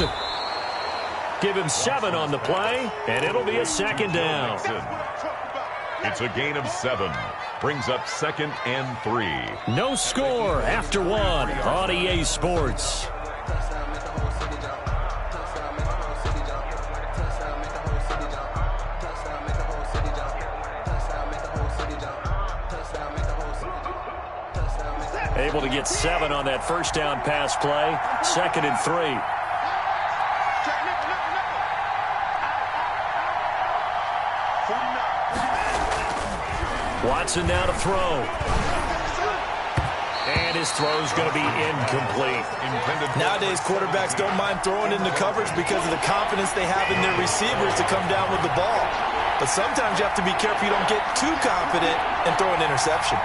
Watson. Give him 7 on the play, and it'll be a second down. It's a gain of 7. Brings up 2nd and 3. No score after 1 on EA Sports. Able to get 7 on that first down pass play. 2nd and 3. Watson now to throw. And his throw's going to be incomplete. Nowadays, quarterbacks don't mind throwing into coverage because of the confidence they have in their receivers to come down with the ball. But sometimes you have to be careful you don't get too confident and throw an interception.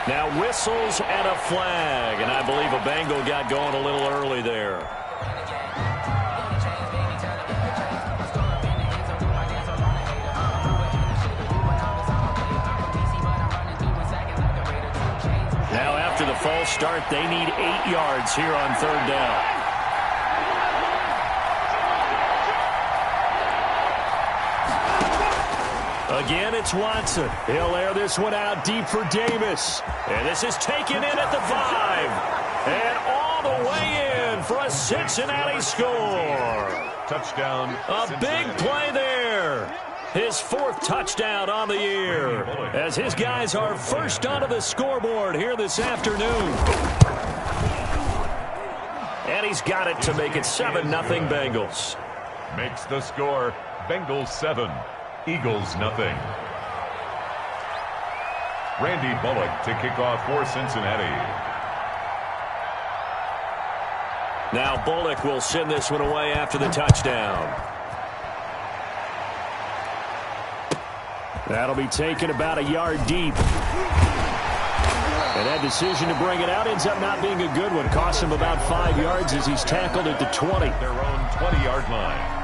Now whistles and a flag, and I believe a Bengal got going a little early there. Now after the false start, they need 8 yards here on 3rd down. Again, it's Watson. He'll air this one out deep for Davis. And this is taken in at the 5. And all the way in for a Cincinnati score. Touchdown. A big play there. His 4th touchdown on the year. As his guys are first onto the scoreboard here this afternoon. And he's got it to make it 7-0 Bengals. Makes the score Bengals 7. Eagles nothing. Randy Bullock to kick off for Cincinnati. Now Bullock will send this one away after the touchdown. That'll be taken about a yard deep. And that decision to bring it out ends up not being a good one. Costs him about 5 yards as he's tackled at the 20. Their own 20-yard line.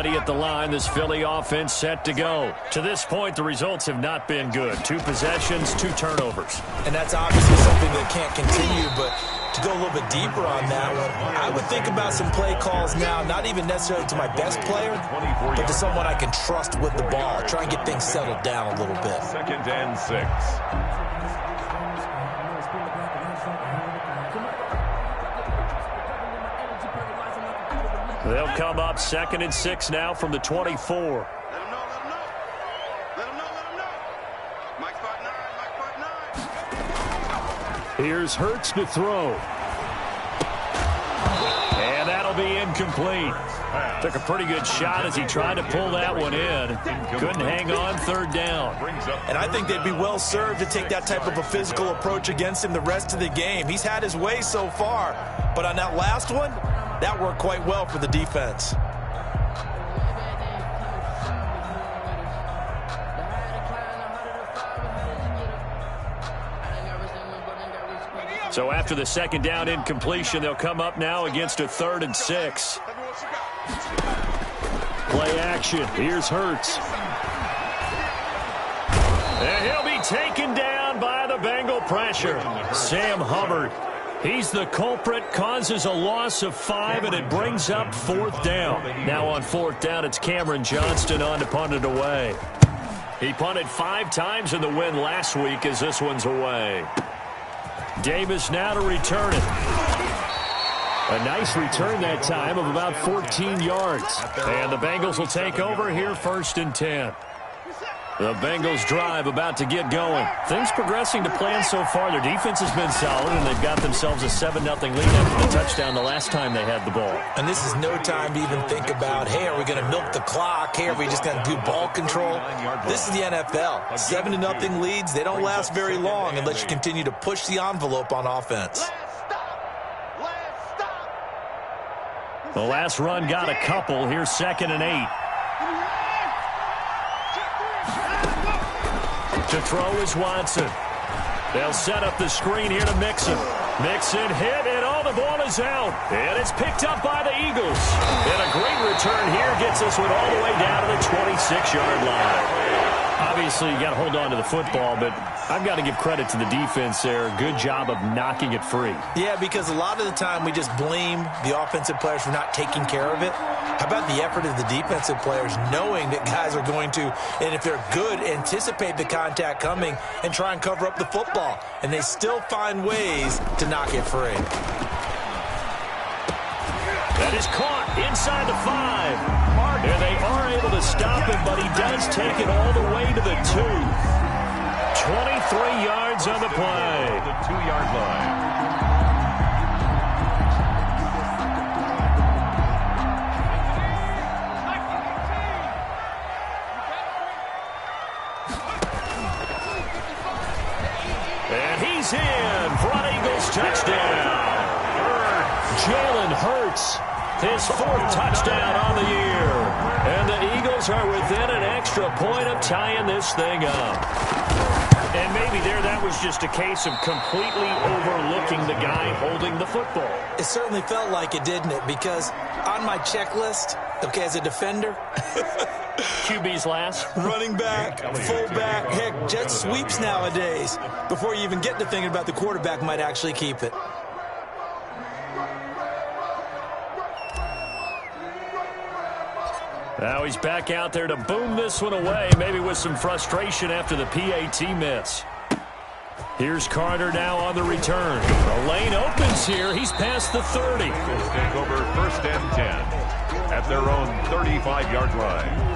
At the line, this Philly offense set to go. To this point, the results have not been good. 2 possessions, 2 turnovers. And that's obviously something that can't continue, but to go a little bit deeper on that one, I would think about some play calls now, not even necessarily to my best player, but to someone I can trust with the ball. Try and get things settled down a little bit. 2nd and 6. They'll come up 2nd and 6 now from the 24. Let him know. Let him know. Mike spot 9. Here's Hurts to throw. And that'll be incomplete. Took a pretty good shot as he tried to pull that one in. Couldn't hang on 3rd down. And I think they'd be well served to take that type of a physical approach against him the rest of the game. He's had his way so far, but on that last one, that worked quite well for the defense. So after the 2nd down incompletion, they'll come up now against a 3rd and 6. Play action. Here's Hurts. And he'll be taken down by the Bengal pressure. Sam Hubbard. He's the culprit, causes a loss of 5, and it brings up 4th down. Now on 4th down, it's Cameron Johnston on to punt it away. He punted 5 times in the win last week as this one's away. Davis now to return it. A nice return that time of about 14 yards. And the Bengals will take over here 1st and 10. The Bengals drive about to get going. Things progressing to plan so far. Their defense has been solid, and they've got themselves a 7-0 lead after the touchdown the last time they had the ball. And this is no time to even think about, hey, are we going to milk the clock? Hey, are we just going to do ball control? This is the NFL. 7-0 leads. They don't last very long unless you continue to push the envelope on offense. The last run got a couple. Here's 2nd and 8. To throw is Watson. They'll set up the screen here to Mixon. Mixon hit, and all the the ball is out, and it's picked up by the Eagles. And a great return here gets this one all the way down to the 26-yard line. Obviously, you got to hold on to the football, but I've got to give credit to the defense there. Good job of knocking it free. Yeah, because a lot of the time we just blame the offensive players for not taking care of it. How about the effort of the defensive players knowing that guys are going to, and if they're good, anticipate the contact coming and try and cover up the football. And they still find ways to knock it free. That is caught inside the 5. And they are able to stop him, but he does take it all the way to the 2. 23 yards on the play. The 2-yard line. And he's in for an Eagles touchdown. Jalen Hurts, his 4th touchdown on the year. And the Eagles are within an extra point of tying this thing up. And maybe that was just a case of completely overlooking the guy holding the football. It certainly felt like it, didn't it? Because on my checklist, okay, as a defender, QB's last. running back, fullback, heck, jet sweeps nowadays. Before you even get to thinking about the quarterback might actually keep it. Now he's back out there to boom this one away, maybe with some frustration after the PAT miss. Here's Carter now on the return. The lane opens here. He's past the 30. Eagles take over 1st and 10 at their own 35-yard line.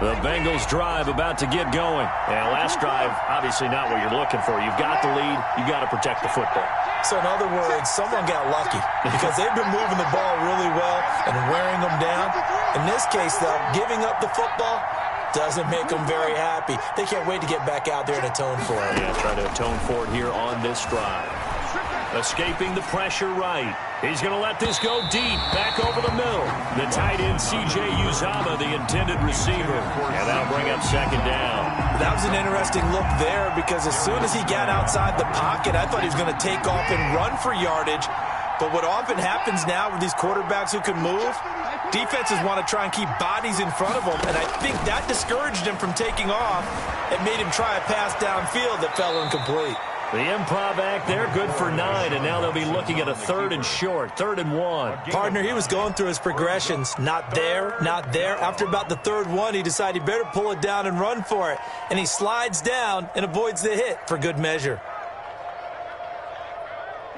The Bengals drive about to get going. And last drive, obviously not what you're looking for. You've got the lead. You've got to protect the football. So in other words, someone got lucky because they've been moving the ball really well and wearing them down. In this case, though, giving up the football doesn't make them very happy. They can't wait to get back out there and atone for it. Yeah, trying to atone for it here on this drive. Escaping the pressure right. He's going to let this go deep, back over the middle. The tight end, C.J. Uzama, the intended receiver. And that'll bring up 2nd down. That was an interesting look there because as soon as he got outside the pocket, I thought he was going to take off and run for yardage. But what often happens now with these quarterbacks who can move, defenses want to try and keep bodies in front of them, and I think that discouraged him from taking off and made him try a pass downfield that fell incomplete. The improv act there, good for 9, and now they'll be looking at a 3rd and short, 3rd and 1. Partner, he was going through his progressions. Not there, not there. After about the 3rd one, he decided he better pull it down and run for it. And he slides down and avoids the hit for good measure.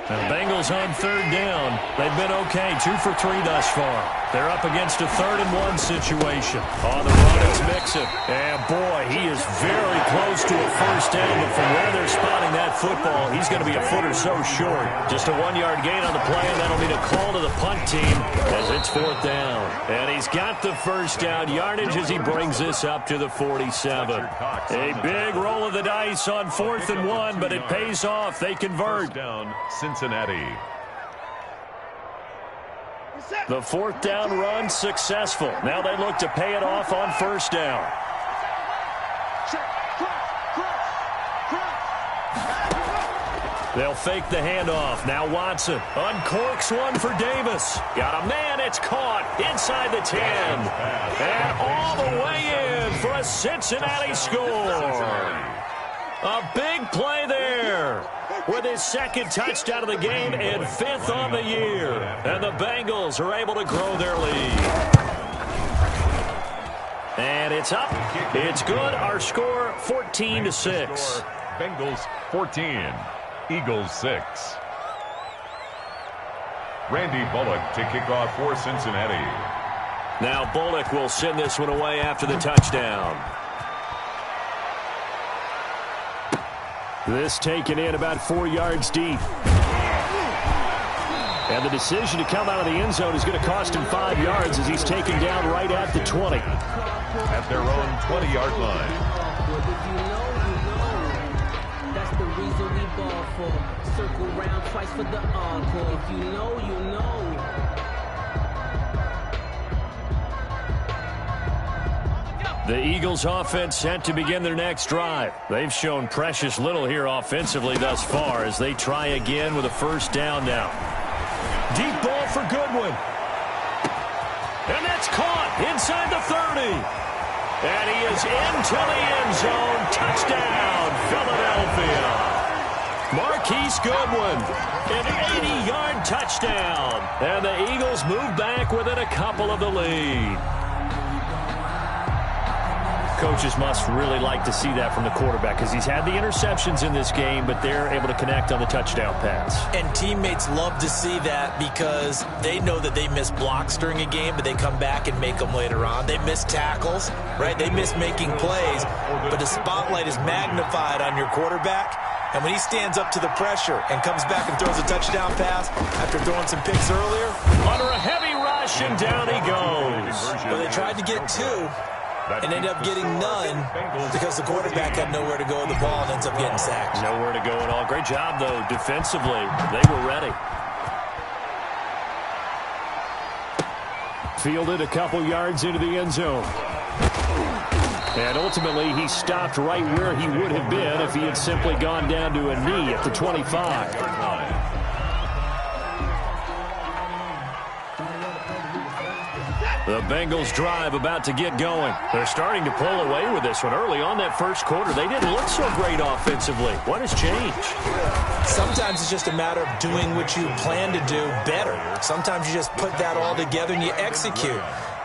The Bengals on 3rd down. They've been okay, 2 for 3 thus far. They're up against a 3rd and 1 situation. On the run, it's Mixon. And boy, he is very close to a 1st down, but from where they're spotting that football, he's going to be a foot or so short. Just a 1-yard gain on the play, and that'll mean a call to the punt team as it's 4th down. And he's got the 1st down yardage as he brings this up to the 47. A big roll of the dice on 4th and 1, but it pays off. They convert. Down, Cincinnati. The 4th down run successful. Now they look to pay it off on 1st down. They'll fake the handoff. Now Watson uncorks one for Davis. Got a man. It's caught inside the 10. And all the way in for a Cincinnati score. A big play there with his 2nd touchdown of the game and 5th on the year. And the Bengals are able to grow their lead. And it's up. It's good. Our score, 14-6. Bengals 14, Eagles 6. Randy Bullock to kick off for Cincinnati. Now Bullock will send this one away after the touchdown. This taken in about 4 yards deep. And the decision to come out of the end zone is going to cost him 5 yards as he's taken down right at the 20. At their own 20-yard line. That's the reason we ball for. Circle round twice for the encore. If you know, you know. The Eagles offense set to begin their next drive. They've shown precious little here offensively thus far as they try again with a first down now. Deep ball for Goodwin. And that's caught inside the 30. And he is into the end zone. Touchdown, Philadelphia. Marquise Goodwin, an 80-yard touchdown. And the Eagles move back within a couple of the lead. Coaches must really like to see that from the quarterback because he's had the interceptions in this game, but they're able to connect on the touchdown pass. And teammates love to see that because they know that they miss blocks during a game, but they come back and make them later on. They miss tackles, right? They miss making plays, but the spotlight is magnified on your quarterback. And when he stands up to the pressure and comes back and throws a touchdown pass after throwing some picks earlier. Under a heavy rush, and down he goes. Well, they tried to get 2. And ended up getting none because the quarterback had nowhere to go with the ball and ends up getting sacked. Nowhere to go at all. Great job, though, defensively. They were ready. Fielded a couple yards into the end zone. And ultimately, he stopped right where he would have been if he had simply gone down to a knee at the 25. The Bengals drive about to get going. They're starting to pull away with this one. Early on that first quarter, they didn't look so great offensively. What has changed? Sometimes it's just a matter of doing what you plan to do better. Sometimes you just put that all together and you execute.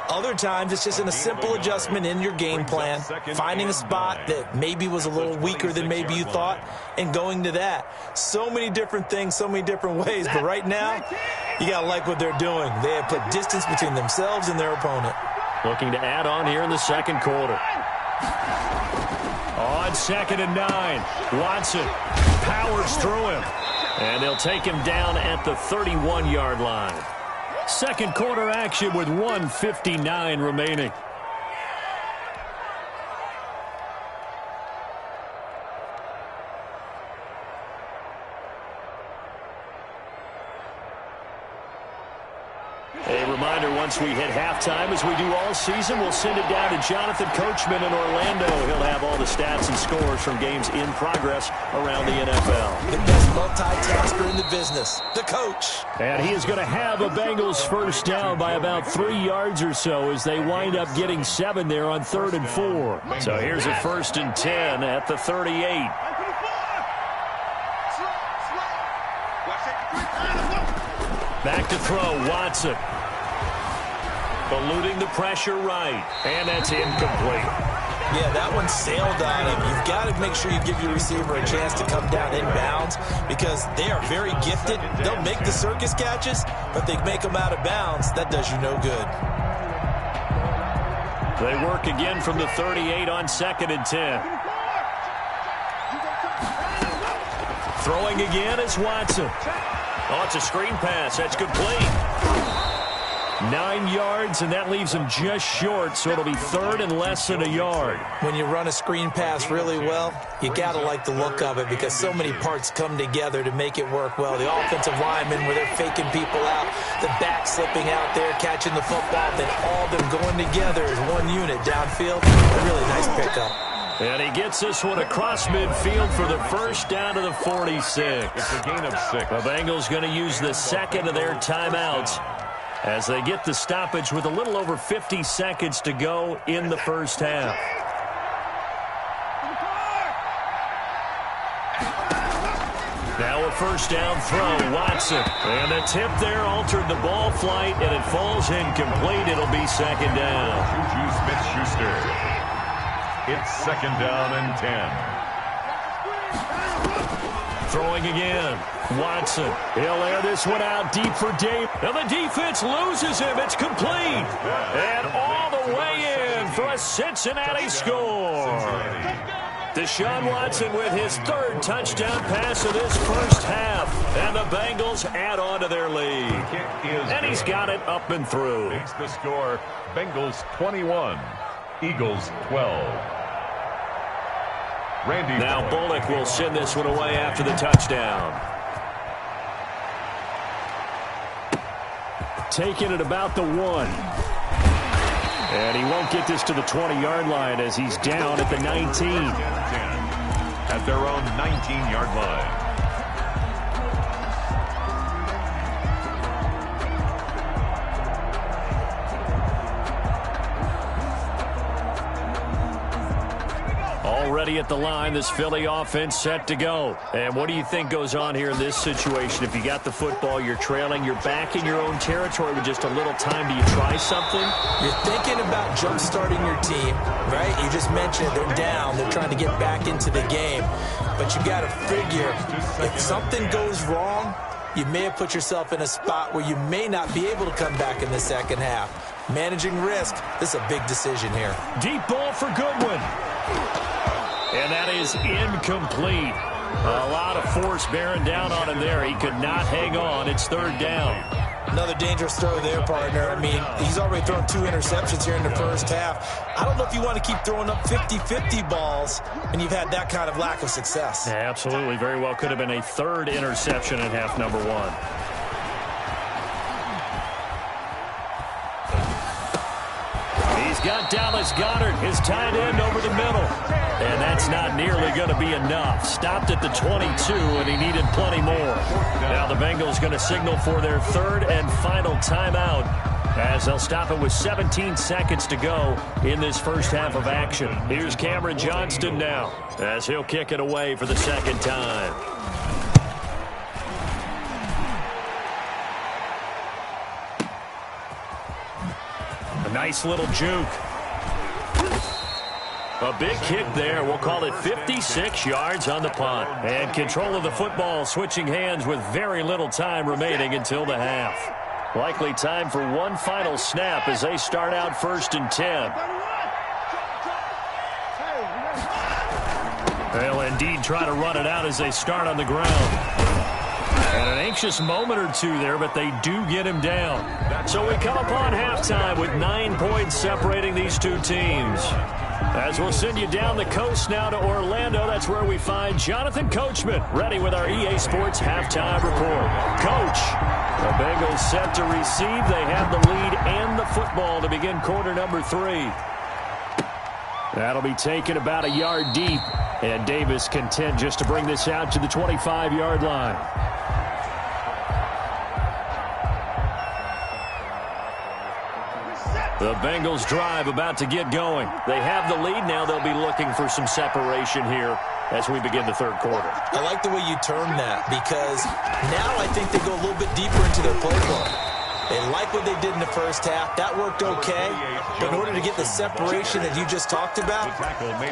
Other times it's just in a simple adjustment in your game plan, finding a spot that maybe was a little weaker than maybe you thought, and going to that. So many different things, so many different ways, but right now, you got to like what they're doing. They have put distance between themselves and their opponent. Looking to add on here in the second quarter. On 2nd and 9, Watson powers through him, and they'll take him down at the 31-yard line. Second quarter action with 1:59 remaining. A reminder, once we hit halftime, as we do all season, we'll send it down to Jonathan Coachman in Orlando. He'll have all the stats and scores from games in progress around the NFL. The best multitasker in the business, the coach. And he is going to have a Bengals first down by about 3 yards or so as they wind up getting 7 there on 3rd and 4. So here's a 1st and 10 at the 38. Back to throw, Watson. Eluding the pressure right. And that's incomplete. Yeah, that one sailed on him. You've got to make sure you give your receiver a chance to come down inbounds because they are very gifted. They'll make the circus catches, but they make them out of bounds. That does you no good. They work again from the 38 on 2nd and 10. Throwing again is Watson. Oh, it's a screen pass. That's complete. 9 yards, and that leaves him just short, so it'll be 3rd and less than a yard. When you run a screen pass really well, you got to like the look of it because so many parts come together to make it work well. The offensive linemen, where they're faking people out, the back slipping out there, catching the football, then all of them going together as one unit downfield. A really nice pickup. And he gets this one across midfield for the first down to the 46. It's a gain of 6. The Bengals going to use the second of their timeouts as they get the stoppage with a little over 50 seconds to go in the first half. Now a first down throw, Watson. And the tip there altered the ball flight, and it falls incomplete. It'll be 2nd down. Juju Smith-Schuster. It's 2nd down and 10. Throwing again. Watson. He'll air this one out deep for Dave. And the defense loses him. It's complete. And all the way in for a Cincinnati score. Deshaun Watson with his third touchdown pass of this first half. And the Bengals add on to their lead. And he's got it up and through. Makes the score Bengals 21, Eagles 12. Now Bullock will send this one away after the touchdown. Taking it about the 1. And he won't get this to the 20-yard line as he's down at the 19. At their own 19-yard line. Already at the line, this Philly offense set to go. And what do you think goes on here in this situation? If you got the football, you're trailing, you're back in your own territory with just a little time. Do you try something? You're thinking about jump-starting your team, right? You just mentioned they're down. They're trying to get back into the game. But you got to figure, if something goes wrong, you may have put yourself in a spot where you may not be able to come back in the second half. Managing risk, this is a big decision here. Deep ball for Goodwin. And that is incomplete. A lot of force bearing down on him there. He could not hang on. It's third down. Another dangerous throw there, partner. I mean, he's already thrown 2 interceptions here in the first half. I don't know if you want to keep throwing up 50-50 balls when you've had that kind of lack of success. Yeah, absolutely. Very well could have been a third interception in half number 1. He's got Dallas Goedert, his tight end, over the middle. And that's not nearly going to be enough. Stopped at the 22, and he needed plenty more. Now the Bengals going to signal for their third and final timeout as they'll stop it with 17 seconds to go in this first half of action. Here's Cameron Johnston now as he'll kick it away for the second time. A nice little juke. A big kick there. We'll call it 56 yards on the punt. And control of the football switching hands with very little time remaining until the half. Likely time for one final snap as they start out 1st and 10. They'll indeed try to run it out as they start on the ground. And an anxious moment or two there, but they do get him down. So we come upon halftime with 9 points separating these two teams. As we'll send you down the coast now to Orlando, that's where we find Jonathan Coachman ready with our EA Sports halftime report. Coach, the Bengals set to receive. They have the lead and the football to begin quarter number 3. That'll be taken about a yard deep, and Davis content just to bring this out to the 25-yard line. The Bengals drive about to get going. They have the lead now. They'll be looking for some separation here as we begin the third quarter. I like the way you term that because now I think they go a little bit deeper into their playbook. They like what they did in the first half. That worked okay. But in order to get the separation that you just talked about,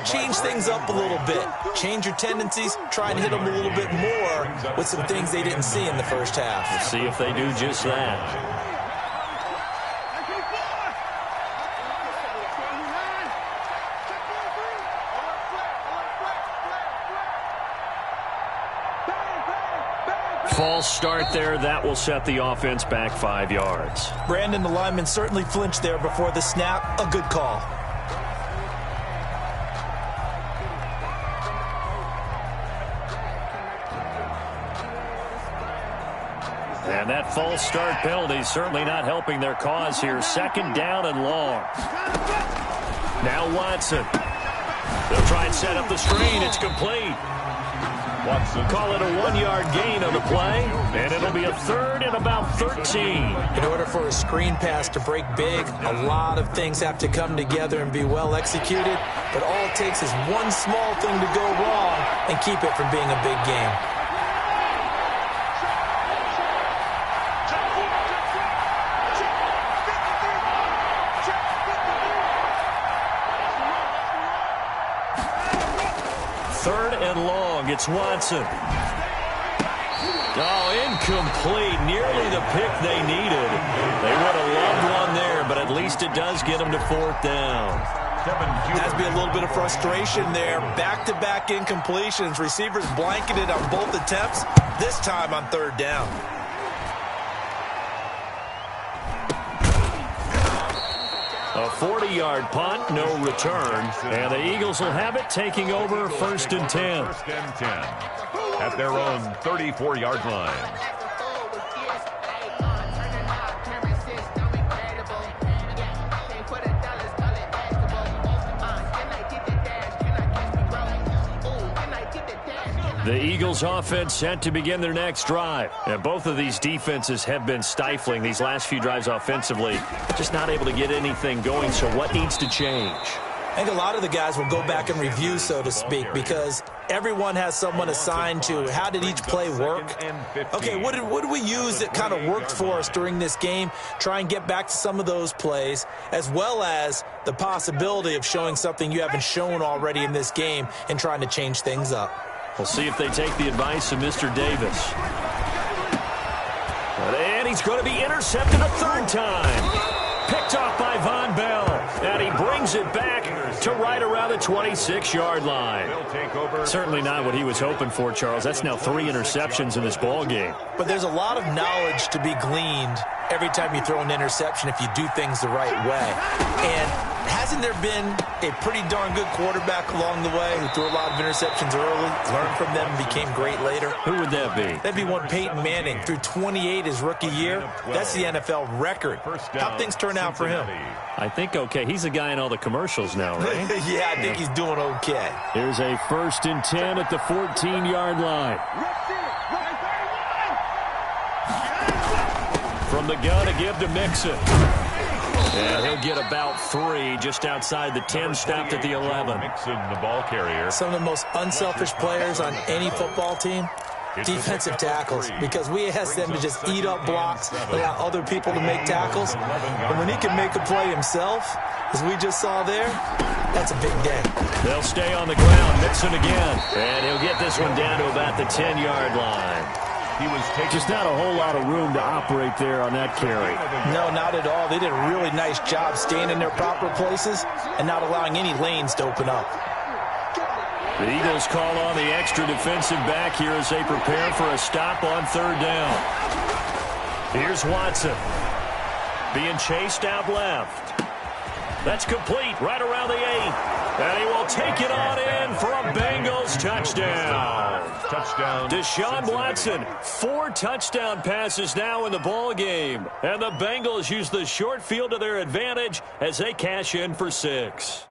change things up a little bit. Change your tendencies. Try and hit them a little bit more with some things they didn't see in the first half. We'll see if they do just that. False start there. That will set the offense back 5 yards. Brandon, the lineman, certainly flinched there before the snap. A good call. And that false start penalty is certainly not helping their cause here. 2nd down and long. Now Watson. They'll try and set up the screen. It's complete. Watson. Call it a 1-yard gain on the play, and it'll be a 3rd and about 13. In order for a screen pass to break big, a lot of things have to come together and be well executed, but all it takes is one small thing to go wrong and keep it from being a big game. It's Watson. Oh, incomplete. Nearly the pick they needed. They would have loved one there, but at least it does get them to 4th down. Has to be a little bit of frustration there. Back-to-back incompletions. Receivers blanketed on both attempts, this time on third down. A 40-yard punt, no return. And the Eagles will have it, taking over 1st and 10. 1st and 10 at their own 34-yard line. The Eagles offense set to begin their next drive. And both of these defenses have been stifling these last few drives offensively. Just not able to get anything going, so what needs to change? I think a lot of the guys will go back and review, so to speak, because everyone has someone assigned to how did each play work. Okay, what did we use that kind of worked for us during this game? Try and get back to some of those plays, as well as the possibility of showing something you haven't shown already in this game and trying to change things up. We'll see if they take the advice of Mr. Davis. And he's going to be intercepted a third time. Picked off by Von Bell. And he brings it back to right around the 26-yard line. Certainly not what he was hoping for, Charles. That's now 3 interceptions in this ball game. But there's a lot of knowledge to be gleaned every time you throw an interception if you do things the right way. And hasn't there been a pretty darn good quarterback along the way who threw a lot of interceptions early, learned from them, and became great later? Who would that be? That'd be one Peyton Manning. Threw 28 his rookie year. That's the NFL record. How things turn out for him? I think okay. He's a guy in all the commercials now, right? Yeah, I think he's doing okay. Here's a 1st and 10 at the 14-yard line. From the gun to give to Mixon. And he'll get about 3 just outside the 10, stopped at the 11. Mixon, the ball carrier. Some of the most unselfish players on any football team, defensive tackles, because we ask them to just eat up blocks, allow other people to make tackles. And when he can make a play himself, as we just saw there, that's a big day. They'll stay on the ground. Mixon again. And he'll get this one down to about the 10-yard line. He was taking just not a whole lot of room to operate there on that carry. No, not at all. They did a really nice job staying in their proper places and not allowing any lanes to open up. The Eagles call on the extra defensive back here as they prepare for a stop on third down. Here's Watson. Being chased out left. That's complete right around the 8. And he will take it on in for a Bengals touchdown. touchdown. Deshaun Watson, 4 touchdown passes now in the ball game. And the Bengals use the short field to their advantage as they cash in for 6.